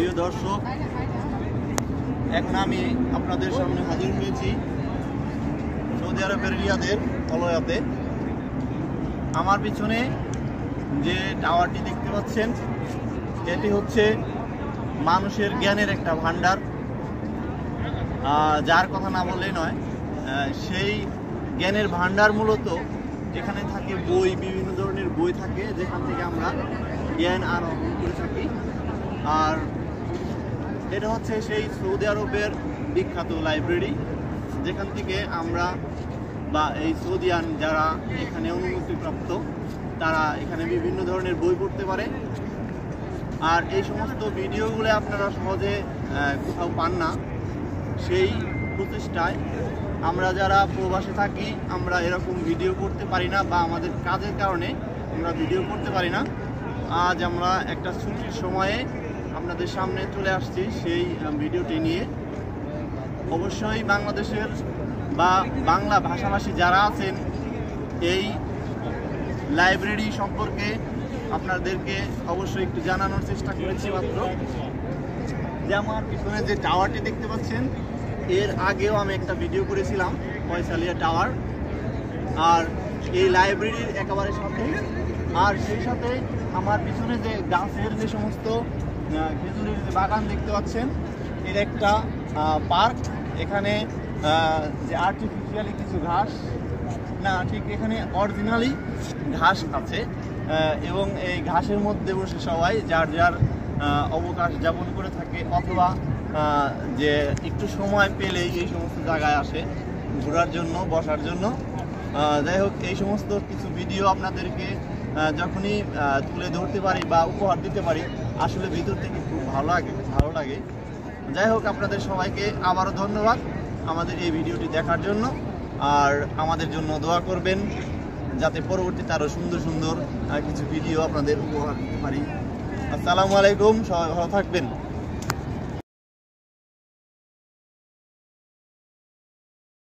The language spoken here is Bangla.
প্রিয় দর্শক, এখন আমি আপনাদের সামনে হাজির হয়েছি সৌদি আরবের রিয়াদের অলয়াতে। আমার পিছনে যে টাওয়ারটি দেখতে পাচ্ছেন, এটি হচ্ছে মানুষের জ্ঞানের একটা ভান্ডার, যার কথা না বললেই নয়। সেই জ্ঞানের ভান্ডার মূলত এখানে থাকে বই, বিভিন্ন ধরনের বই থাকে, যেখান থেকে আমরা জ্ঞান আহরণ করে থাকি। আর এটা হচ্ছে সেই সৌদি আরবের বিখ্যাত লাইব্রেরি, যেখান থেকে আমরা বা এই সৌদিয়ান যারা এখানে অনুমতিপ্রাপ্ত তারা এখানে বিভিন্ন ধরনের বই পড়তে পারে। আর এই সমস্ত ভিডিওগুলো আপনারা সহজে কোথাও পান না। সেই প্রচেষ্টায় আমরা যারা প্রবাসে থাকি, আমরা এরকম ভিডিও করতে পারি না, বা আমাদের কাজের কারণে আমরা ভিডিও করতে পারি না। আজ আমরা একটা ছুটির সময়ে আপনাদের সামনে চলে আসছি সেই ভিডিওটি নিয়ে। অবশ্যই বাংলাদেশের বা বাংলা ভাষাভাষী যারা আছেন, এই লাইব্রেরি সম্পর্কে আপনাদেরকে অবশ্যই একটু জানানোর চেষ্টা করেছি মাত্র। যে আমার পিছনে যে টাওয়ারটি দেখতে পাচ্ছেন, এর আগেও আমি একটা ভিডিও করেছিলাম, ফয়সালিয়া টাওয়ার। আর এই লাইব্রেরির একেবারে সাথে, আর সেই সাথে আমার পিছনে যে গাছের যে সমস্ত খেজুরের যে বাগান দেখতে পাচ্ছেন, এর একটা পার্ক। এখানে যে আর্টিফিশিয়ালি কিছু ঘাস না, ঠিক এখানে অরিজিনালি ঘাস আছে, এবং এই ঘাসের মধ্যে বসে সবাই যার যার অবকাশ যাপন করে থাকে, অথবা যে একটু সময় পেলেই এই সমস্ত জায়গায় আসে ঘোরার জন্য, বসার জন্য। যাই হোক, এই সমস্ত কিছু ভিডিও আপনাদেরকে যখনই তুলে ধরতে পারি বা উপহার দিতে পারি, আসলে ভিতর থেকে খুব ভালো লাগে। যাই হোক, আপনাদের সবাইকে আবারও ধন্যবাদ আমাদের এই ভিডিওটি দেখার জন্য। আর আমাদের জন্য দোয়া করবেন, যাতে পরবর্তীতে আরও সুন্দর সুন্দর কিছু ভিডিও আপনাদের উপহার দিতে পারি। আসসালামু আলাইকুম, সবাই ভালো থাকবেন।